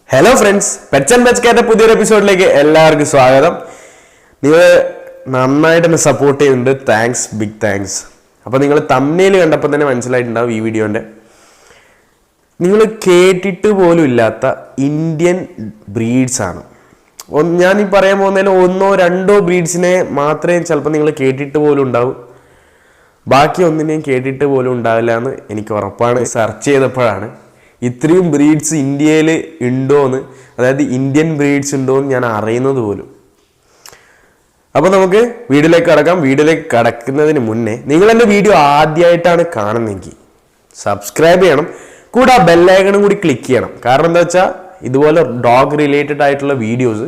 Hello friends, Pets and Pets Cat പുതിയൊരു എപ്പിസോഡിലേക്ക് എല്ലാവർക്കും സ്വാഗതം. നിങ്ങൾ നന്നായിട്ട് സപ്പോർട്ട് ചെയ്യുന്നുണ്ട്. Thanks, big thanks. അപ്പോൾ നിങ്ങൾ തംബ്നെയിൽ കണ്ടപ്പോൾ തന്നെ മനസ്സിലായിട്ടുണ്ടാവും ഈ വീഡിയോന്റെ. നിങ്ങൾ കേട്ടിട്ട് പോലും ഇല്ലാത്ത ഇന്ത്യൻ ബ്രീഡ്സ് ആണ്. ഞാൻ ഈ പറയാൻ പോകുന്നതിൽ ഒന്നോ രണ്ടോ ബ്രീഡ്സിനെ മാത്രമേ ചിലപ്പോൾ നിങ്ങൾ കേട്ടിട്ട് പോലും ഉണ്ടാവും. ബാക്കി ഒന്നിനെയും കേട്ടിട്ട് പോലും ഉണ്ടാവില്ല എന്ന് എനിക്ക് ഉറപ്പാണ്. സെർച്ച് ചെയ്തപ്പോഴാണ് ഇത്രയും ബ്രീഡ്സ് ഇന്ത്യയിൽ ഉണ്ടോയെന്ന്, അതായത് ഇന്ത്യൻ ബ്രീഡ്സ് ഉണ്ടോയെന്ന് ഞാൻ അറിയുന്നത് പോലും. അപ്പോൾ നമുക്ക് വീഡിയോയിലേക്ക് കടക്കാം. വീഡിയോയിലേക്ക് കടക്കുന്നതിന് മുന്നേ നിങ്ങൾ എൻ്റെ വീഡിയോ ആദ്യമായിട്ടാണ് കാണുന്നതെങ്കിൽ സബ്സ്ക്രൈബ് ചെയ്യണം, കൂടെ ആ ബെല്ലൈക്കണും കൂടി ക്ലിക്ക് ചെയ്യണം. കാരണം എന്താ വെച്ചാൽ ഇതുപോലെ ഡോഗ് റിലേറ്റഡ് ആയിട്ടുള്ള വീഡിയോസ്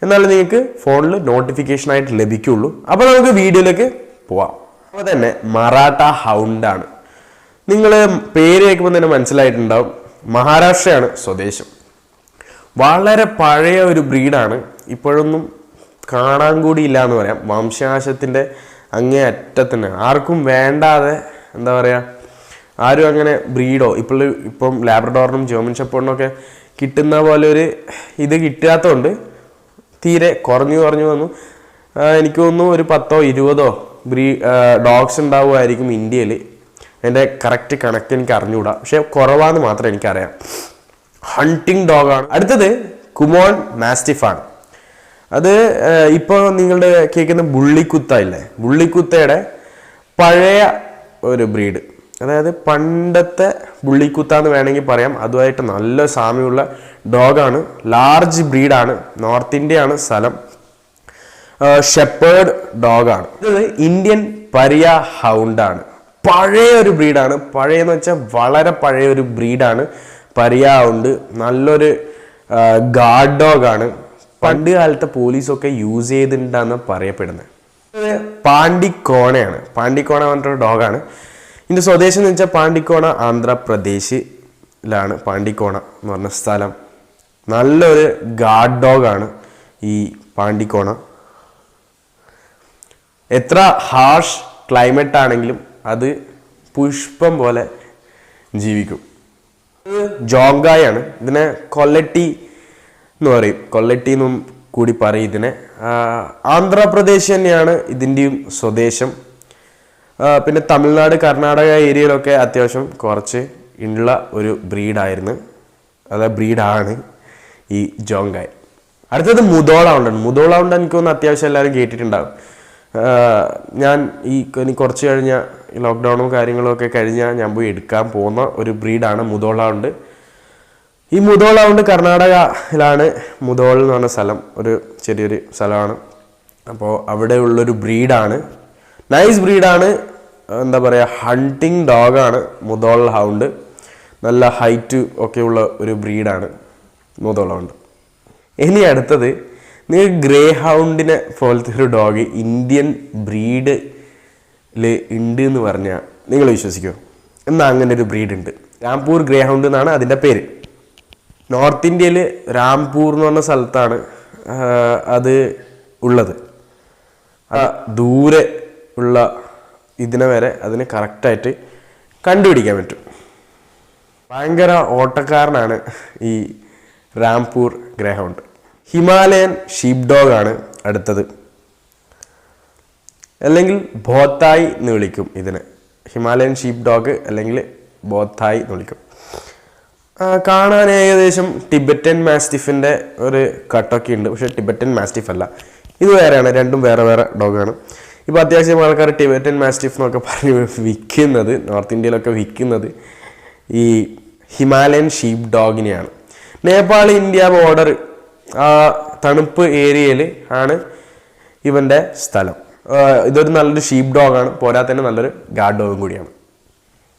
എന്നാലും നിങ്ങൾക്ക് ഫോണിൽ നോട്ടിഫിക്കേഷനായിട്ട് ലഭിക്കുള്ളൂ. അപ്പോൾ നമുക്ക് വീഡിയോയിലേക്ക് പോവാം. അപ്പോൾ തന്നെ മറാഠ ഹൗണ്ടാണ്. നിങ്ങൾ പേര് കേൾക്കുമ്പോൾ തന്നെ മനസ്സിലായിട്ടുണ്ടാവും, മഹാരാഷ്ട്രയാണ് സ്വദേശം. വളരെ പഴയ ഒരു ബ്രീഡാണ്, ഇപ്പോഴൊന്നും കാണാൻ കൂടി ഇല്ല എന്ന് പറയാം. വംശനാശത്തിൻ്റെ അങ്ങേ അറ്റത്തന്നെ, ആർക്കും വേണ്ടാതെ, എന്താ പറയുക, ആരും അങ്ങനെ ബ്രീഡോ ഇപ്പം ലാബ്രഡോറിനും ജർമ്മൻ ഷെപ്പേർഡിനൊക്കെ കിട്ടുന്ന പോലെ ഒരു ഇത് കിട്ടാത്തതുകൊണ്ട് തീരെ കുറഞ്ഞു വന്നു. എനിക്ക് തോന്നുന്നു ഒരു 10ഓ 20ഓ ഡോഗ്സ് ഉണ്ടാവുമായിരിക്കും ഇന്ത്യയിൽ. എൻ്റെ കറക്റ്റ് കണക്ക് എനിക്ക് അറിഞ്ഞുകൂടാ, പക്ഷെ കുറവാന്ന് മാത്രം എനിക്കറിയാം. ഹണ്ടിങ് ഡോഗാണ്. അടുത്തത് കുമോൺ മാസ്റ്റിഫാണ്. അത് ഇപ്പോൾ നിങ്ങളുടെ കേൾക്കുന്ന ബുള്ളിക്കുത്ത ഇല്ലേ, ബുള്ളിക്കുത്തയുടെ പഴയ ഒരു ബ്രീഡ്, അതായത് പണ്ടത്തെ ബുള്ളിക്കുത്ത എന്ന് വേണമെങ്കിൽ പറയാം. അതുമായിട്ട് നല്ല സാമ്യമുള്ള ഡോഗാണ്. ലാർജ് ബ്രീഡാണ്. നോർത്ത് ഇന്ത്യയാണ് സ്ഥലം. ഷെപ്പേർഡ് ഡോഗാണ്. ഇത് ഇന്ത്യൻ പരിയ ഹൗണ്ടാണ്. പഴയ ഒരു ബ്രീഡാണ്. പഴയെന്ന് വെച്ചാൽ വളരെ പഴയ ഒരു ബ്രീഡാണ് പരിയ ഹൗണ്ട്. നല്ലൊരു ഗാർഡ് ഡോഗാണ്. പണ്ട് കാലത്തെ പോലീസൊക്കെ യൂസ് ചെയ്തിട്ടുണ്ടെന്ന് പറയപ്പെടുന്നത്. പാണ്ടിക്കോണയാണ്. പാണ്ടിക്കോണ പറഞ്ഞിട്ടൊരു ഡോഗാണ്. ഇതിൻ്റെ സ്വദേശം എന്ന് വെച്ചാൽ പാണ്ടിക്കോണ ആന്ധ്രാപ്രദേശിലാണ് പാണ്ടിക്കോണ എന്ന് പറഞ്ഞ സ്ഥലം. നല്ലൊരു ഗാർഡ് ഡോഗാണ് ഈ പാണ്ടിക്കോണ. എത്ര ഹാർഷ് ക്ലൈമറ്റ് ആണെങ്കിലും അത് പുഷ്പം പോലെ ജീവിക്കും. ജോങ്കായ് ആണ്. ഇതിനെ കൊല്ലട്ടി എന്ന് പറയും, കൊല്ലട്ടി എന്നും കൂടി പറയും ഇതിനെ. ആന്ധ്രാപ്രദേശ് തന്നെയാണ് ഇതിൻ്റെയും സ്വദേശം. പിന്നെ തമിഴ്നാട്, കർണാടക ഏരിയയിലൊക്കെ അത്യാവശ്യം കുറച്ച് ഉള്ള ഒരു ബ്രീഡായിരുന്നു, അതായത് ബ്രീഡാണ് ഈ ജോങ്കായ്. അടുത്തത് മുധോൾ ഹൗണ്ടാണ്. മുധോൾ ഹൗണ്ട് എനിക്ക് തോന്നുന്നു അത്യാവശ്യം എല്ലാവരും കേട്ടിട്ടുണ്ടാകും. ഞാൻ ഇനി കുറച്ച് കഴിഞ്ഞാൽ ലോക്ക്ഡൗണും കാര്യങ്ങളും ഒക്കെ കഴിഞ്ഞാൽ ഞാൻ പോയി എടുക്കാൻ പോകുന്ന ഒരു ബ്രീഡാണ് മുധോൾ ഹൗണ്ട്. ഈ മുധോൾ ഹൗണ്ട് കർണാടകയിലാണ്. മുധോൾ എന്ന് പറഞ്ഞ സ്ഥലം ഒരു ചെറിയൊരു സ്ഥലമാണ്. അപ്പോൾ അവിടെ ഉള്ളൊരു ബ്രീഡാണ്. നൈസ് ബ്രീഡാണ്. എന്താ പറയുക, ഹണ്ടിങ് ഡോഗാണ് മുധോൾ ഹൗണ്ട്. നല്ല ഹൈറ്റ് ഒക്കെ ഉള്ള ഒരു ബ്രീഡാണ് മുധോൾ ഹൗണ്ട്. ഇനി അടുത്തത്, നിങ്ങൾ ഗ്രേ ഹൗണ്ടിനെ പോലത്തെ ഒരു ഡോഗ് ഇന്ത്യൻ ബ്രീഡിൽ ഉണ്ട് എന്ന് പറഞ്ഞാൽ നിങ്ങൾ വിശ്വസിക്കുമോ? എന്നാൽ അങ്ങനെ ഒരു ബ്രീഡ് ഉണ്ട്. രാംപൂർ ഗ്രേ ഹൗണ്ട് എന്നാണ് അതിൻ്റെ പേര്. നോർത്ത് ഇന്ത്യയിൽ രാംപൂർ എന്ന് പറഞ്ഞ സ്ഥലത്താണ് അത് ഉള്ളത്. ദൂരെ ഉള്ള ഇതിനെ വരെ അതിന് കറക്റ്റായിട്ട് കണ്ടുപിടിക്കാൻ പറ്റും. ഭയങ്കര ഓട്ടക്കാരനാണ് ഈ Rampur greyhound. Himalayan sheep ഡോഗാണ് അടുത്തത്, അല്ലെങ്കിൽ ബോത്തായ് എന്ന് വിളിക്കും ഇതിനെ. ഹിമാലയൻ ഷീപ്പ് ഡോഗ് അല്ലെങ്കിൽ ബോത്തായ് എന്ന് വിളിക്കും. കാണാൻ ഏകദേശം ടിബറ്റൻ മാസ്റ്റിഫിൻ്റെ ഒരു കട്ടൊക്കെ ഉണ്ട്, പക്ഷേ ടിബറ്റൻ മാസ്റ്റിഫ് അല്ല, ഇത് വേറെയാണ്. രണ്ടും വേറെ വേറെ ഡോഗാണ്. ഇപ്പോൾ അത്യാവശ്യം ആൾക്കാർ ടിബറ്റൻ മാസ്റ്റിഫ് എന്നൊക്കെ പറഞ്ഞ് വിൽക്കുന്നത്, നോർത്ത് ഇന്ത്യയിലൊക്കെ വിൽക്കുന്നത് ഈ ഹിമാലയൻ ഷീപ്പ് ഡോഗിനെയാണ്. നേപ്പാൾ ഇന്ത്യ ബോർഡർ ആ തണുപ്പ് ഏരിയയിൽ ആണ് ഇവൻ്റെ സ്ഥലം. ഇതൊരു നല്ലൊരു ഷീപ്പ് ഡോഗാണ്, പോരാ തന്നെ നല്ലൊരു ഗാർഡ് ഡോഗും കൂടിയാണ്.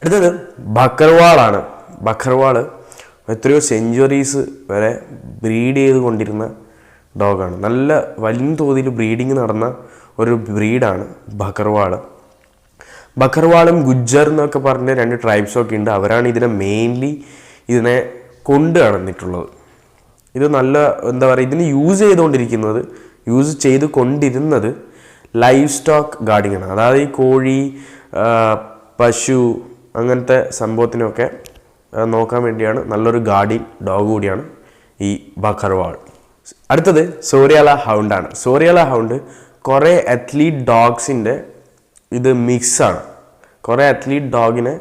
അടുത്തത് ബക്കർവാളാണ്. ബക്കർവാൾ എത്രയോ സെഞ്ച്വറീസ് വരെ ബ്രീഡ് ചെയ്ത് കൊണ്ടിരുന്ന ഡോഗാണ്. നല്ല വലിയ തോതിൽ ബ്രീഡിങ് നടന്ന ഒരു ബ്രീഡാണ് ബക്കർവാൾ. ബക്കർവാളും ഗുജ്ജർ എന്നൊക്കെ പറഞ്ഞ രണ്ട് ട്രൈബ്സൊക്കെ ഉണ്ട്. അവരാണ് ഇതിനെ മെയിൻലി ഇതിനെ കൊണ്ട് നടന്നിട്ടുള്ളത്. ഇത് നല്ല, എന്താ പറയുക, ഇതിന് യൂസ് ചെയ്ത് കൊണ്ടിരുന്നത് ലൈവ് സ്റ്റോക്ക് ഗാർഡിങ്ങാണ്. അതായത് ഈ കോഴി, പശു അങ്ങനത്തെ സംഭവത്തിനൊക്കെ നോക്കാൻ വേണ്ടിയാണ്. നല്ലൊരു ഗാർഡിയൻ ഡോഗ് കൂടിയാണ് ഈ ബക്കർവാൾ. അടുത്തത് സോറിയാല ഹൗണ്ടാണ്. സോറിയാല ഹൗണ്ട് കുറേ അത്ലീറ്റ് ഡോഗ്സിൻ്റെ ഇത് മിക്സാണ്. കുറേ അത്ലീറ്റ് ഡോഗിനെ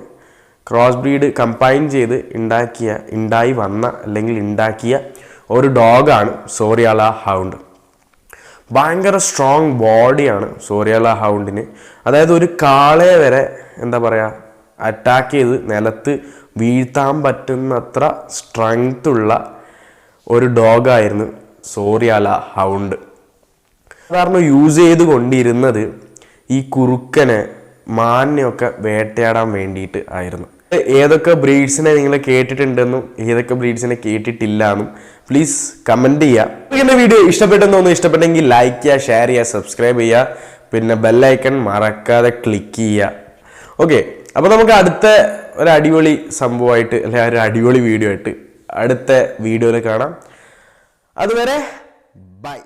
ക്രോസ് ബ്രീഡ് കമ്പൈൻ ചെയ്ത് ഉണ്ടാക്കിയ ഒരു ഡോഗാണ് സോറിയാല ഹൗണ്ട്. ഭയങ്കര സ്ട്രോങ് ബോഡിയാണ് സോറിയാല ഹൗണ്ടിന്. അതായത് ഒരു കാളയെ വരെ എന്താ പറയുക അറ്റാക്ക് ചെയ്ത് നിലത്ത് വീഴ്ത്താൻ പറ്റുന്നത്ര സ്ട്രെങ്ത് ഉള്ള ഒരു ഡോഗായിരുന്നു സോറിയാല ഹൗണ്ട്. സാധാരണ യൂസ് ചെയ്ത് കൊണ്ടിരുന്നത് ഈ കുറുക്കനെ മാനിനെയൊക്കെ വേട്ടയാടാൻ വേണ്ടിയിട്ട് ആയിരുന്നു. ഏതൊക്കെ ബ്രീഡ്സിനെ നിങ്ങൾ കേട്ടിട്ടുണ്ടെന്നും ഏതൊക്കെ ബ്രീഡ്സിനെ കേട്ടിട്ടില്ല എന്നും പ്ലീസ് കമൻറ്റ് ചെയ്യുക. എൻ്റെ വീഡിയോ ഇഷ്ടപ്പെട്ടെന്ന് ഇഷ്ടപ്പെട്ടെങ്കിൽ ലൈക്ക് ചെയ്യുക, ഷെയർ ചെയ്യുക, സബ്സ്ക്രൈബ് ചെയ്യുക, പിന്നെ ബെല്ലൈക്കൺ മറക്കാതെ ക്ലിക്ക് ചെയ്യുക. ഓക്കെ, അപ്പോൾ നമുക്ക് അടുത്ത ഒരു അടിപൊളി സംഭവമായിട്ട് അല്ലെങ്കിൽ ഒരു അടിപൊളി വീഡിയോ ആയിട്ട് അടുത്ത വീഡിയോയിൽ കാണാം. അതുവരെ ബൈ.